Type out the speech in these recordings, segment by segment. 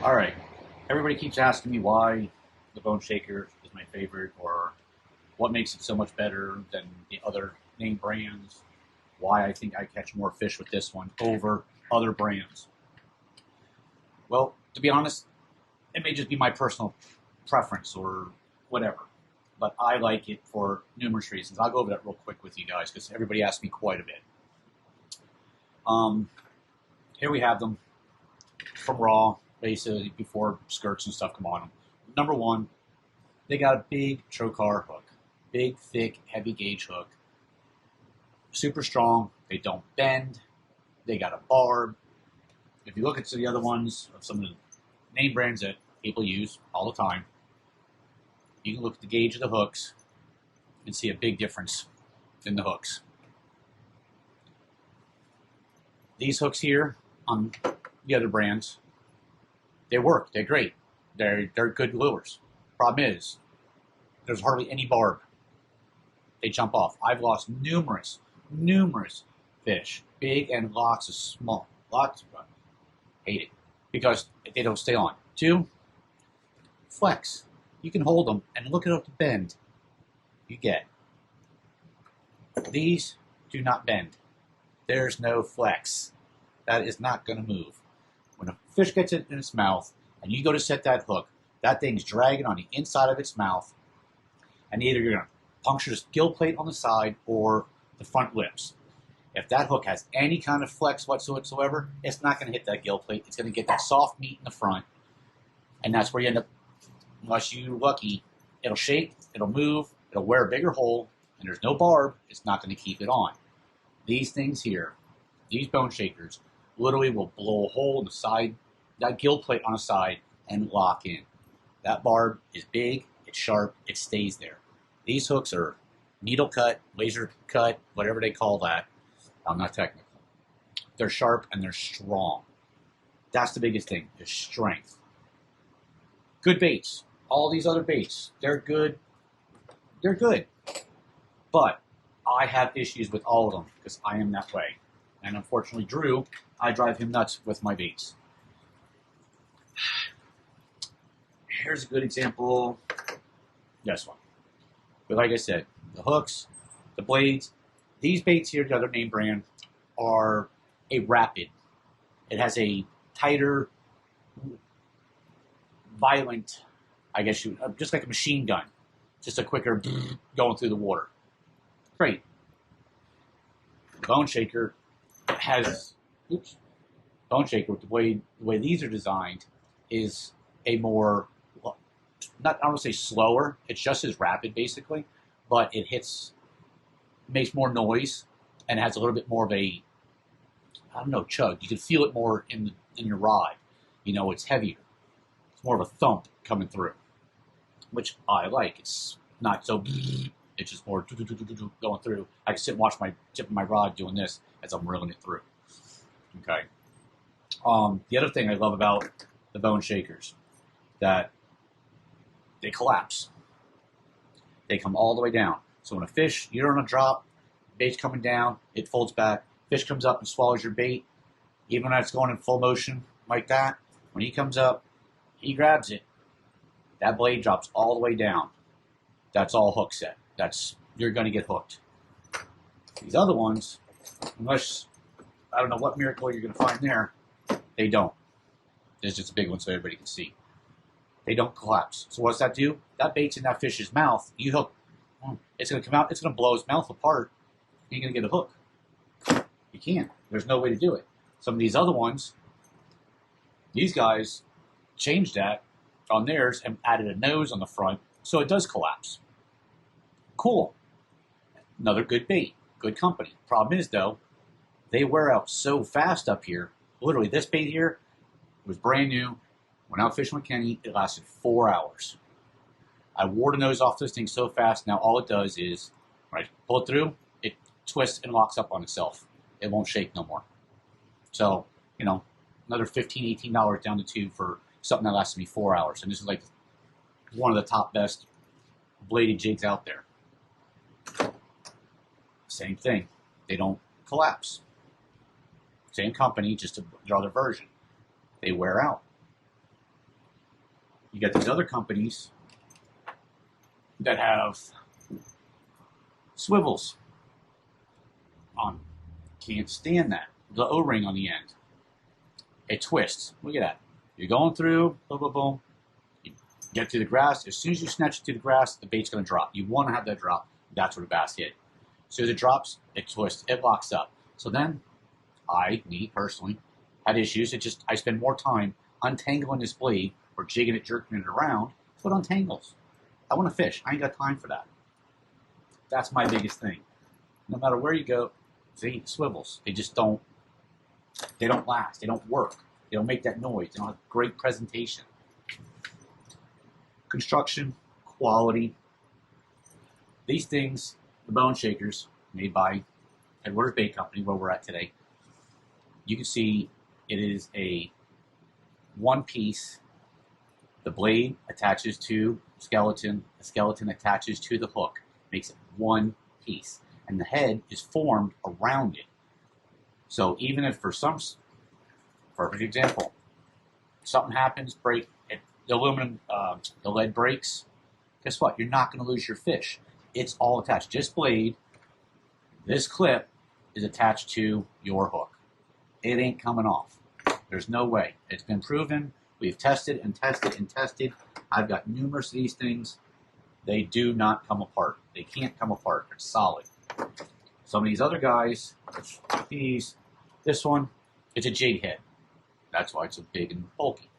All right. Everybody keeps asking me why the Bone Shaker is my favorite, or what makes it so much better than the other name brands. Why I think I catch more fish with this one over other brands. Well, to be honest, it may just be my personal preference or whatever, but I like it for numerous reasons. I'll go over that real quick with you guys because everybody asks me quite a bit. Here we have them from Raw, basically before skirts and stuff come on them. Number one, they got a big trocar hook, big, thick, heavy gauge hook, super strong. They don't bend. They got a barb. If you look at the other ones of some of the name brands that people use all the time, you can look at the gauge of the hooks and see a big difference in the hooks. These hooks here on the other brands, they work. They're great. They're good lures. Problem is, there's hardly any barb. They jump off. I've lost numerous fish, big and lots of small. Lots of them. Hate it because they don't stay on. Two, flex. You can hold them and look at the bend you get. These do not bend. There's no flex. That is not going to move. When a fish gets it in its mouth and you go to set that hook, that thing's dragging on the inside of its mouth, and either you're going to puncture the gill plate on the side or the front lips. If that hook has any kind of flex whatsoever, it's not going to hit that gill plate. It's going to get that soft meat in the front, and that's where you end up, unless you're lucky, it'll shake, it'll move, it'll wear a bigger hole, and there's no barb, it's not going to keep it on. These things here, these bone shakers, literally will blow a hole in the side, that gill plate on the side, and lock in. That barb is big, it's sharp, it stays there. These hooks are needle cut, laser cut, whatever they call that. I'm not technical. They're sharp and they're strong. That's the biggest thing, is strength. Good baits. All these other baits, they're good. They're good. But I have issues with all of them because I am that way. And unfortunately, Drew, I drive him nuts with my baits. Here's a good example. This one. But like I said, the hooks, the blades, these baits here, the other name brand, are a rapid. It has a tighter, violent, I guess just like a machine gun. Just a quicker going through the water. Great. The Bone Shaker has, Bone Shaker, the way these are designed, is a more, not, I don't want to say slower, it's just as rapid basically, but it makes more noise and has a little bit more of a, I don't know, chug. You can feel it more in your rod. You know, it's heavier. It's more of a thump coming through, which I like. It's not so, it's just more going through. I can sit and watch my tip of my rod doing this as I'm reeling it through. Okay. The other thing I love about the Bone Shakers, that they collapse. They come all the way down. So when a fish, you're on a drop, bait's coming down, it folds back, fish comes up and swallows your bait, even when it's going in full motion like that, when he comes up, he grabs it, that blade drops all the way down. That's all hook set. You're going to get hooked. These other ones, unless, I don't know what miracle you're going to find there, they don't. There's just a big one so everybody can see. They don't collapse. So what's that do? That bait's in that fish's mouth. You hook, it's going to come out, it's going to blow his mouth apart. You're going to get a hook. You can't. There's no way to do it. Some of these other ones, these guys changed that on theirs and added a nose on the front so it does collapse. Cool. Another good bait. Good company. Problem is, though, they wear out so fast up here. Literally, this bait here was brand new. Went out fishing with Kenny. It lasted 4 hours. I wore the nose off this thing so fast. Now all it does is, when I pull it through, it twists and locks up on itself. It won't shake no more. So, you know, another $15, $18 down the tube for something that lasted me 4 hours. And this is like one of the top best bladed jigs out there. Same thing. They don't collapse. Same company, just another version. They wear out. You got these other companies that have swivels on. Can't stand that. The O-ring on the end. It twists. Look at that. You're going through, boom, boom, boom. You get to the grass. As soon as you snatch it to the grass, the bait's going to drop. You want to have that drop. That's where the bass hit. As soon as it drops, it twists. It locks up. So then, me personally, had issues. I spend more time untangling this blade or jigging it, jerking it around, so it untangles. I want to fish. I ain't got time for that. That's my biggest thing. No matter where you go, see, swivels. They just don't last. They don't work. They don't make that noise. They don't have great presentation. Construction, quality. These things, the bone shakers, made by Headwaters Bait Company, where we're at today, you can see it is a one piece. The blade attaches to skeleton. The skeleton attaches to the hook. Makes it one piece. And the head is formed around it. So even if for example, something happens, break, the aluminum, the lead breaks, guess what? You're not going to lose your fish. It's all attached. Just blade, this clip is attached to your hook. It ain't coming off. There's no way. It's been proven. We've tested and tested and tested. I've got numerous of these things. They do not come apart. They can't come apart. They're solid. Some of these other guys, this one, it's a jig head. That's why it's so big and bulky.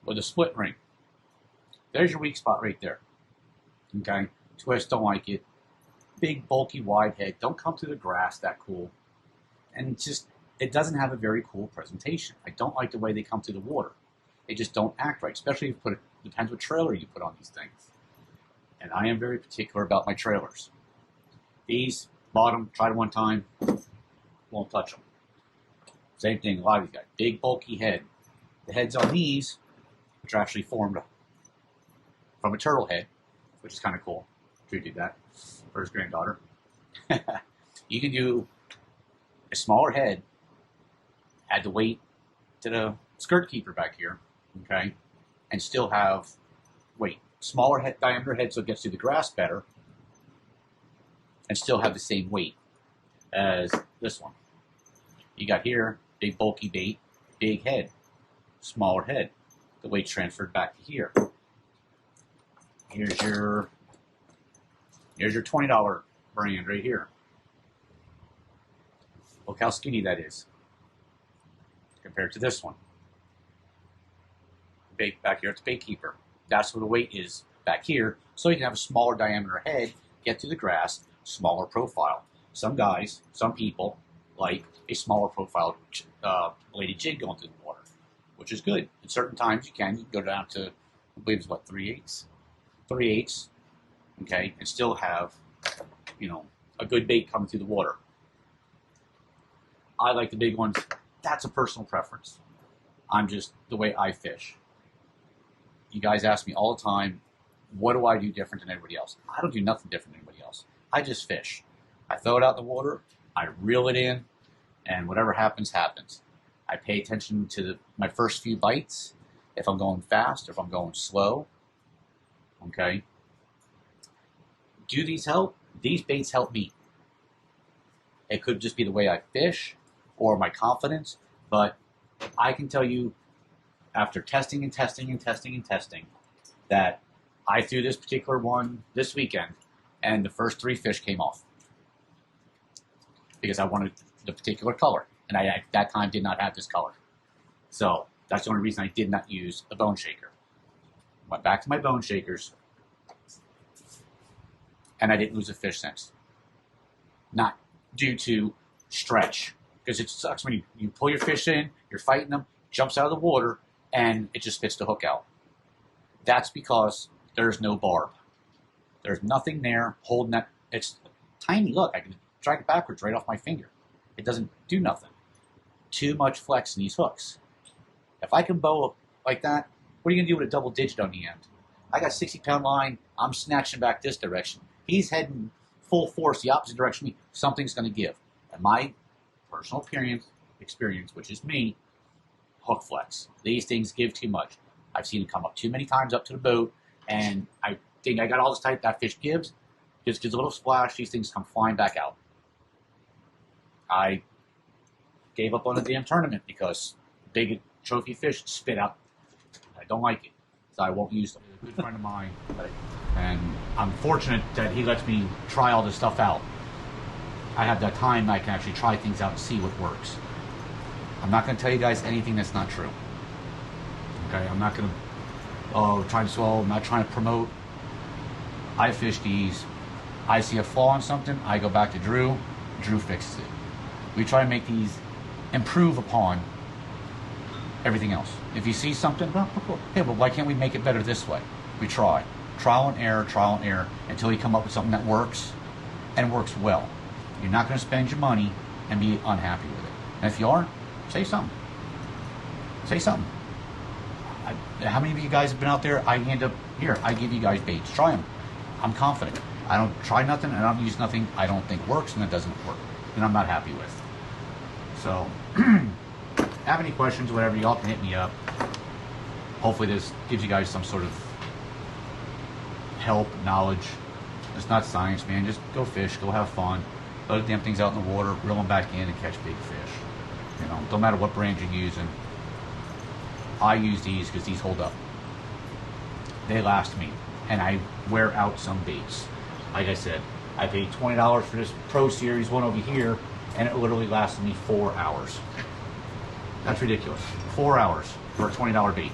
With a split ring. There's your weak spot right there. Okay? Twist, don't like it. Big, bulky, wide head. Don't come through the grass that cool. And it doesn't have a very cool presentation. I don't like the way they come through the water. They just don't act right, especially if it depends what trailer you put on these things. And I am very particular about my trailers. These, bottom, tried one time, won't touch them. Same thing, a lot of these guys. Big, bulky head. The heads on these, which are actually formed from a turtle head, which is kind of cool. Drew did that for his granddaughter. You can do a smaller head, add the weight to the skirt keeper back here, okay, and still have weight. Smaller head, diameter head so it gets through the grass better, and still have the same weight as this one. You got here, big bulky bait, big head, smaller head. The weight's transferred back to here. Here's your $20 brand right here. Look how skinny that is compared to this one. Bait back here, it's bait keeper. That's where the weight is back here, so you can have a smaller diameter head, get through the grass, smaller profile. Some guys, some people, like a smaller profile bladed jig going through the water, which is good. At certain times you can go down to, I believe it's what, 3/8, okay, and still have, a good bait coming through the water. I like the big ones. That's a personal preference. I'm just the way I fish. You guys ask me all the time, what do I do different than everybody else? I don't do nothing different than anybody else. I just fish. I throw it out in the water, I reel it in, and whatever happens, happens. I pay attention to my first few bites, if I'm going fast, if I'm going slow. Okay? Do these help? These baits help me. It could just be the way I fish or my confidence, but I can tell you after testing and testing and testing and testing that I threw this particular one this weekend and the first 3 fish came off because I wanted the particular color, and I at that time did not have this color. So that's the only reason I did not use a bone shaker. Went back to my bone shakers, and I didn't lose a fish since. Not due to stretch, because it sucks when you pull your fish in, you're fighting them, jumps out of the water, and it just spits the hook out. That's because there's no barb. There's nothing there holding that. It's tiny. Look, I can drag it backwards right off my finger. It doesn't do nothing. Too much flex in these hooks. If I can bow like that, what are you going to do with a double digit on the end? I got 60-pound line. I'm snatching back this direction. He's heading full force the opposite direction of me. Something's going to give. And my personal experience, which is me, hook flex. These things give too much. I've seen it come up too many times up to the boat, and I think I got all this type that fish gives. Just gives a little splash, these things come flying back out. I gave up on the damn tournament because big trophy fish spit out. I don't like it, so I won't use them. A good friend of mine, and I'm fortunate that he lets me try all this stuff out. I have that time I can actually try things out and see what works. I'm not going to tell you guys anything that's not true. Okay, I'm not going to I'm not trying to promote. I fish these. I see a flaw in something, I go back to Drew. Drew fixes it. We try to make these improve upon everything else. If you see something, well, hey, well, why can't we make it better this way? We try. Trial and error, until you come up with something that works and works well. You're not going to spend your money and be unhappy with it. And if you are, say something. Say something. How many of you guys have been out there? I end up here. I give you guys baits. Try them. I'm confident. I don't try nothing. I don't use nothing I don't think works, and it doesn't work, and I'm not happy with. So, have any questions, whatever, y'all can hit me up. Hopefully this gives you guys some sort of help, knowledge. It's not science, man. Just go fish, go have fun. Let the damn things out in the water, reel them back in, and catch big fish. You know, don't matter what brand you're using. I use these because these hold up. They last me, and I wear out some baits. Like I said, I paid $20 for this Pro Series one over here, and it literally lasted me 4 hours. That's ridiculous. 4 hours for a $20 bait.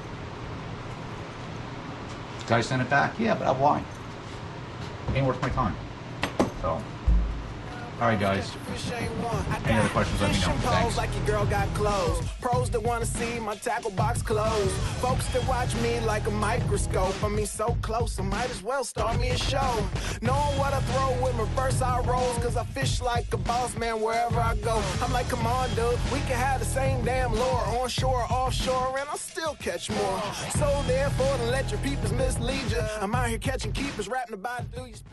Did I send it back? Yeah, but why? Ain't worth my time. So, alright guys. Any other questions, let me know. Thanks. Like your girl got clothes. Pros that want to see my tackle box closed. Folks that watch me like a microscope. I mean, so close, I might as well start me a show. Knowing what I throw with reverse eye rolls, cause I fish like a boss man wherever I go. I'm like, come on, dude, we can have the same damn lure, onshore, offshore, and I'll still catch more. So therefore, don't let your peepers mislead you. I'm out here catching keepers, rapping about it through your speakers.